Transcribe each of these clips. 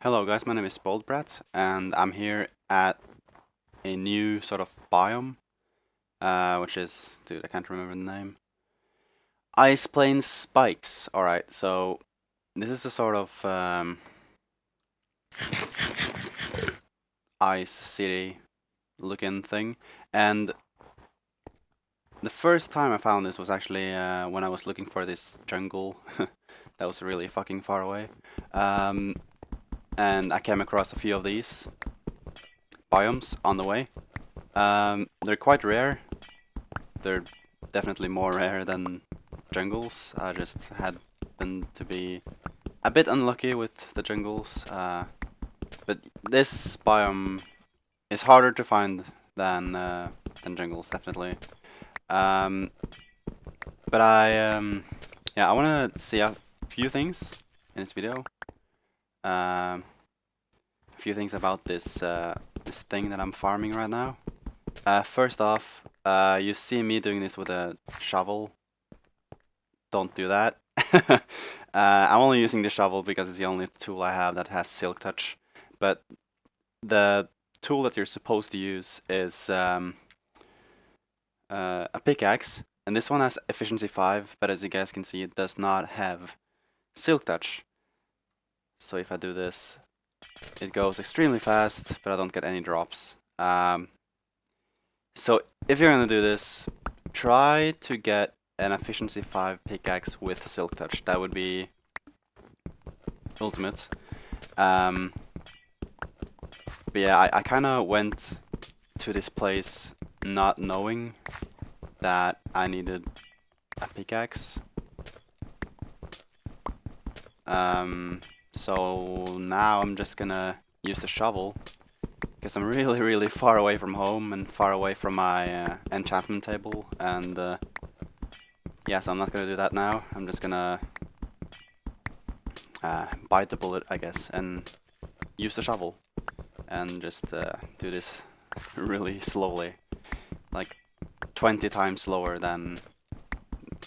Hello guys, my name is Boldbrat and I'm here at a new sort of biome, which is, dude, I can't remember the name. Ice Plains Spikes. Alright, so this is a sort of ice city looking thing, and the first time I found this was actually when I was looking for this jungle that was really fucking far away. Um, and I came across a few of these biomes on the way. They're quite rare. They're definitely more rare than jungles. I just happened to be a bit unlucky with the jungles. But this biome is harder to find than jungles, definitely. Um, but yeah, I want to see a few things in this video. A few things about this thing that I'm farming right now. First off, you see me doing this with a shovel. Don't do that. I'm only using the shovel because it's the only tool I have that has silk touch. But the tool that you're supposed to use is a pickaxe, and this one has efficiency 5, but as you guys can see, it does not have silk touch. So if I do this, it goes extremely fast, but I don't get any drops. So if you're gonna do this, try to get an efficiency 5 pickaxe with silk touch. That would be ultimate. But yeah, I kind of went to this place not knowing that I needed a pickaxe. So now I'm just gonna use the shovel because I'm really far away from home and far away from my enchantment table, and yeah, so I'm not gonna do that now. I'm just gonna bite the bullet, I guess, and use the shovel and just do this really slowly, like 20 times slower than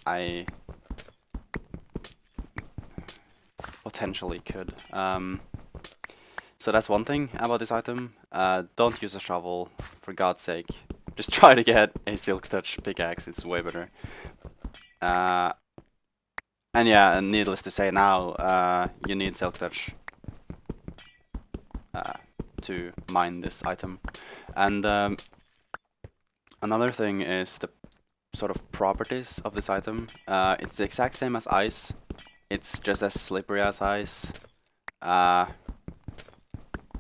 I potentially could. So that's one thing about this item. Don't use a shovel, for God's sake. Just try to get a silk touch pickaxe, it's way better. And yeah, and needless to say now, you need silk touch to mine this item. And another thing is the sort of properties of this item. It's the exact same as ice. It's just as slippery as ice.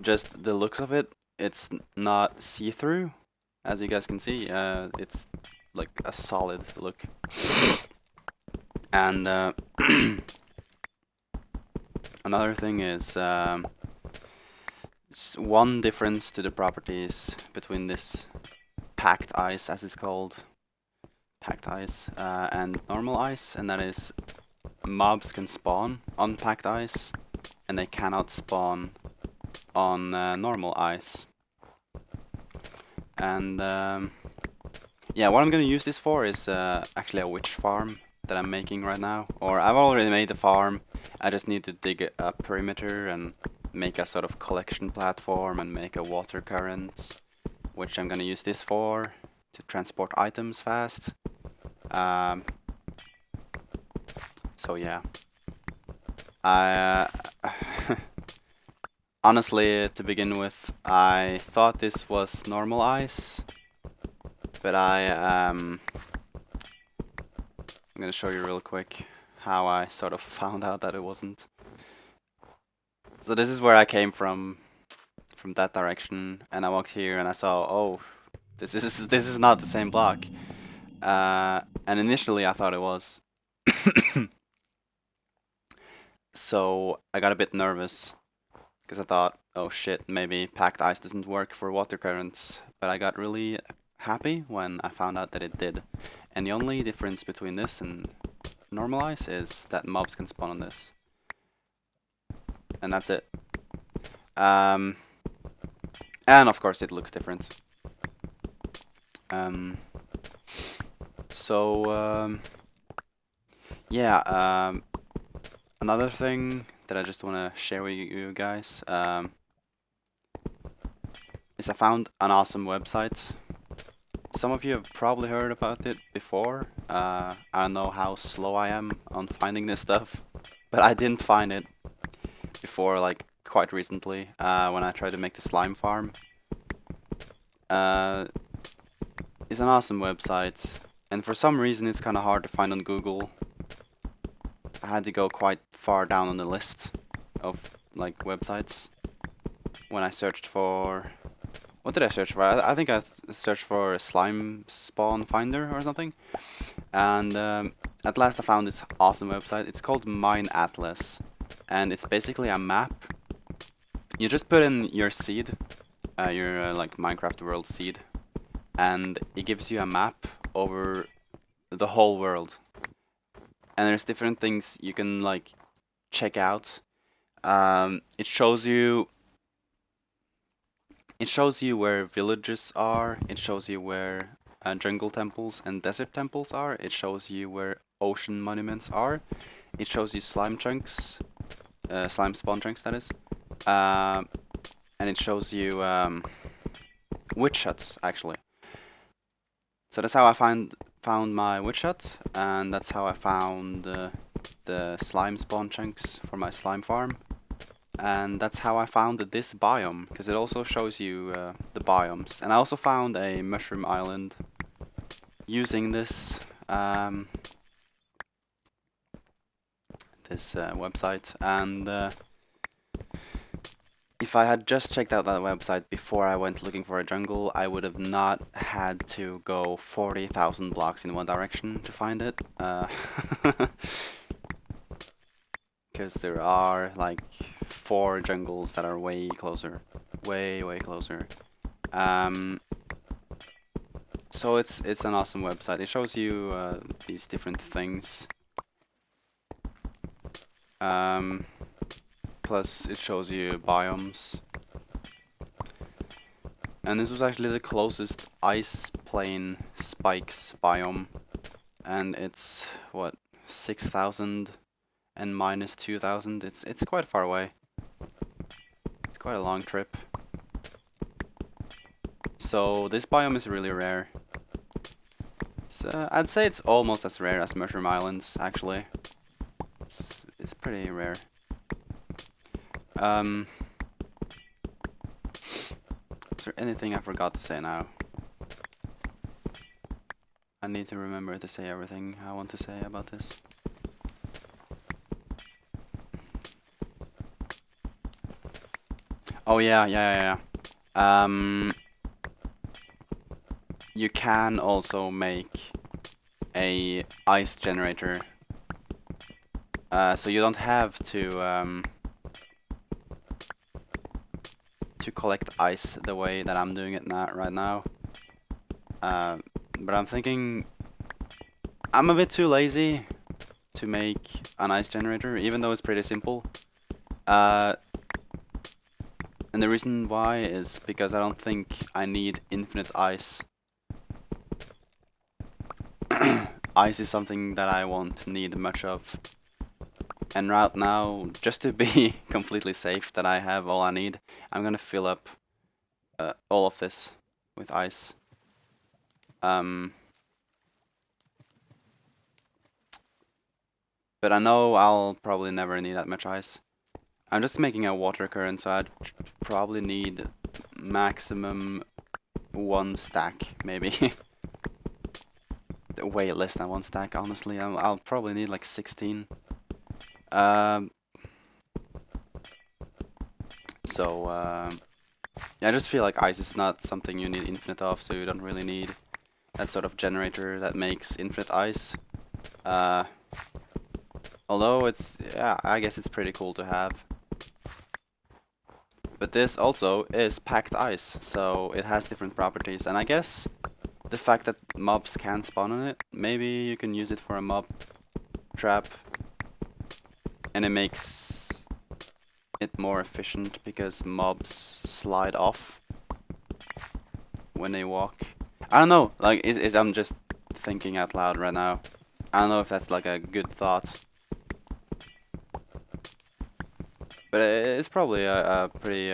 Just the looks of it, it's not see-through, as you guys can see. It's like a solid look. And another thing is one difference to the properties between this packed ice, as it's called, packed ice, and normal ice, and that is mobs can spawn on packed ice, and they cannot spawn on normal ice. And yeah, what I'm gonna use this for is actually a witch farm that I'm making right now. Or I've already made a farm, I just need to dig a perimeter and make a sort of collection platform and make a water current, which I'm gonna use this for, to transport items fast. So yeah. I honestly, to begin with, I thought this was normal ice, but I'm gonna show you real quick how I sort of found out that it wasn't. So this is where I came from that direction, and I walked here and I saw, oh, this is not the same block. And initially I thought it was. So I got a bit nervous because I thought, oh shit, maybe packed ice doesn't work for water currents. But I got really happy when I found out that it did. And the only difference between this and normal ice is that mobs can spawn on this. And that's it. And of course it looks different. So yeah, another thing that I just want to share with you guys is I found an awesome website. Some of you have probably heard about it before. I don't know how slow I am on finding this stuff, but I didn't find it before, like, quite recently, when I tried to make the slime farm. It's an awesome website, and for some reason it's kind of hard to find on Google. I had to go quite far down on the list of, like, websites when I searched for... What did I search for? I think I searched for a slime spawn finder or something. And at last I found this awesome website. It's called MineAtlas. And it's basically a map. You just put in your seed, your like Minecraft world seed. And it gives you a map over the whole world. And there's different things you can like check out. It shows you where villages are, it shows you where jungle temples and desert temples are, it shows you where ocean monuments are, it shows you slime chunks, slime spawn chunks that is, and it shows you witch huts actually. So that's how I found my witch hut, and that's how I found the slime spawn chunks for my slime farm. And that's how I found this biome, because it also shows you the biomes. And I also found a mushroom island using this website. And if I had just checked out that website before I went looking for a jungle, I would have not had to go 40,000 blocks in one direction to find it. Because there are like 4 jungles that are way closer, way closer. So it's an awesome website. It shows you these different things. Plus it shows you biomes. And this was actually the closest ice plane spikes biome, and it's what, 6,000 and minus 2,000. It's quite far away. It's quite a long trip. So this biome is really rare. I'd say it's almost as rare as Mushroom Islands, actually. It's pretty rare. Is there anything I forgot to say now? I need to remember to say everything I want to say about this. Oh yeah. You can also make a ice generator. So you don't have to collect ice the way that I'm doing it right now. But I'm thinking I'm a bit too lazy to make an ice generator, even though it's pretty simple. And the reason why is because I don't think I need infinite ice. Ice is something that I won't need much of. And right now, just to be completely safe that I have all I need, I'm gonna fill up all of this with ice. But I know I'll probably never need that much ice. I'm just making a water current, so I'd probably need maximum 1 stack, maybe. Way less than 1 stack, honestly. I'll probably need like 16. Yeah, I just feel like ice is not something you need infinite of, so you don't really need that sort of generator that makes infinite ice. Although it's, yeah, I guess it's pretty cool to have. But this also is packed ice, so it has different properties, and I guess the fact that mobs can spawn on it, maybe you can use it for a mob trap, and it makes it more efficient because mobs slide off when they walk. I don't know, like, I'm just thinking out loud right now. I don't know if that's like a good thought. But it's probably a pretty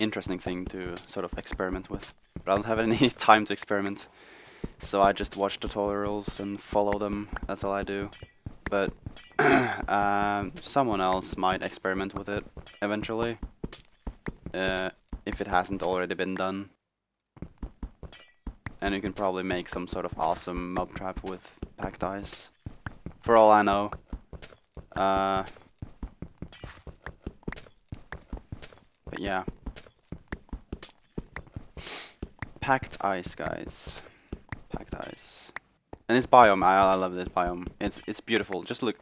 interesting thing to sort of experiment with. But I don't have any time to experiment, so I just watch tutorials and follow them. That's all I do. But someone else might experiment with it eventually, if it hasn't already been done. And you can probably make some sort of awesome mob trap with packed ice, for all I know. But yeah. Packed ice, guys. Packed ice. And this biome, I love this biome. It's beautiful. Just look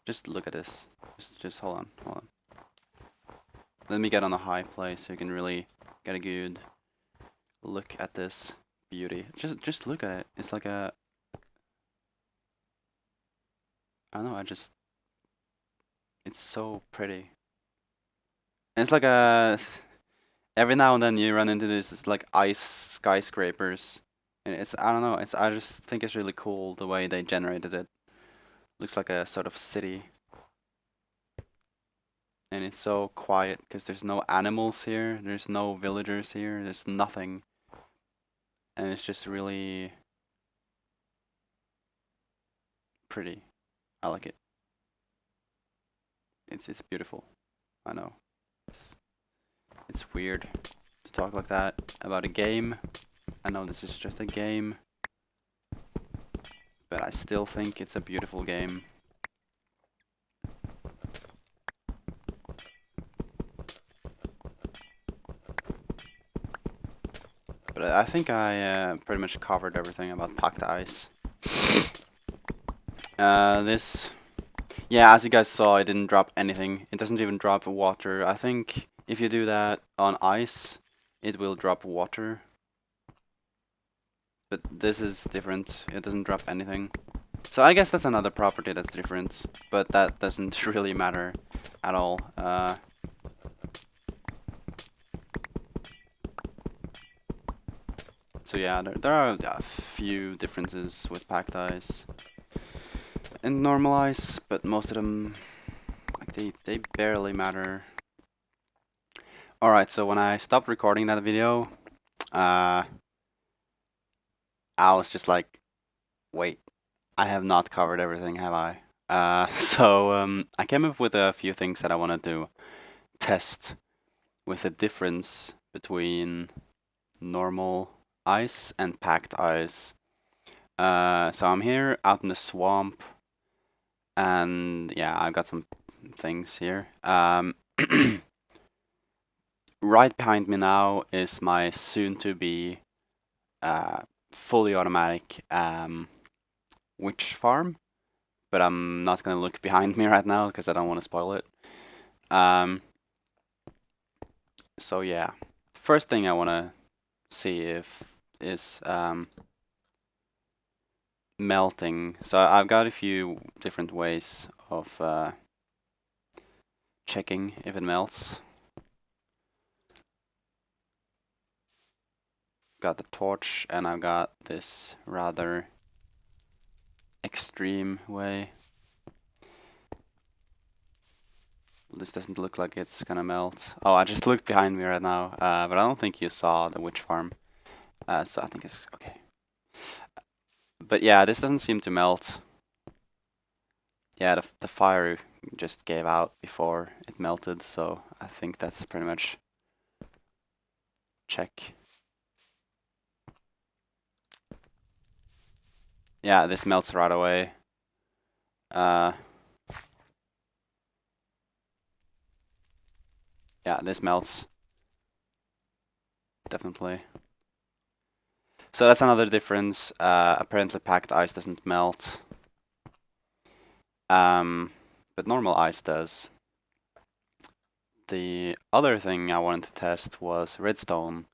at this. Just hold on. Let me get on a high place so you can really get a good look at this beauty. Just look at it. It's like a, I don't know, it's so pretty. And it's like a, every now and then you run into this like ice skyscrapers. And it's, I don't know, I just think it's really cool the way they generated it. Looks like a sort of city. And it's so quiet because there's no animals here, there's no villagers here, there's nothing. And it's just really pretty. I like it. It's beautiful. I know. It's weird to talk like that about a game. I know this is just a game, but I still think it's a beautiful game. But I think I pretty much covered everything about packed ice. This, yeah, as you guys saw, it didn't drop anything. It doesn't even drop water. I think if you do that on ice, it will drop water. But this is different. It doesn't drop anything. So I guess that's another property that's different, but that doesn't really matter at all. So yeah, there are a few differences with packed ice and normal ice, but most of them, like, they barely matter. Alright, so when I stopped recording that video, I was just like, wait, I have not covered everything, have I? So I came up with a few things that I wanted to test with the difference between normal ice and packed ice. So I'm here out in the swamp, and yeah, I've got some things here. Right behind me now is my soon-to-be fully automatic witch farm, but I'm not gonna look behind me right now because I don't want to spoil it. So yeah, first thing I want to see if is melting. So I've got a few different ways of checking if it melts. Got the torch, and I've got this rather extreme way. This doesn't look like it's gonna melt. Oh, I just looked behind me right now, but I don't think you saw the witch farm. So I think it's okay. But yeah, this doesn't seem to melt. Yeah, the fire just gave out before it melted, so I think that's pretty much check. Yeah, this melts right away. Yeah, this melts. Definitely. So that's another difference. Apparently packed ice doesn't melt. But normal ice does. The other thing I wanted to test was redstone.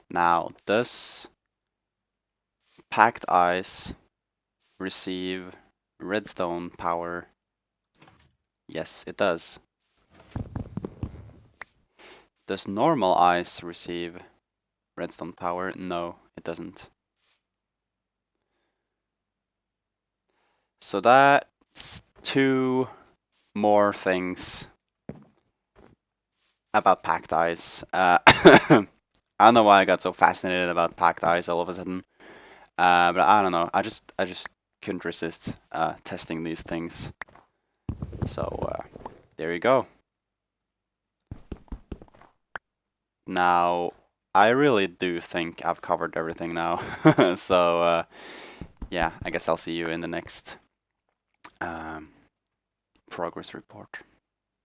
Now, does packed ice receive redstone power? Yes, it does. Does normal ice receive redstone power? No, it doesn't. So that's two more things about packed ice. I don't know why I got so fascinated about packed ice all of a sudden. But I don't know. I just couldn't resist testing these things. So there you go. Now I really do think I've covered everything now. So yeah, I guess I'll see you in the next progress report.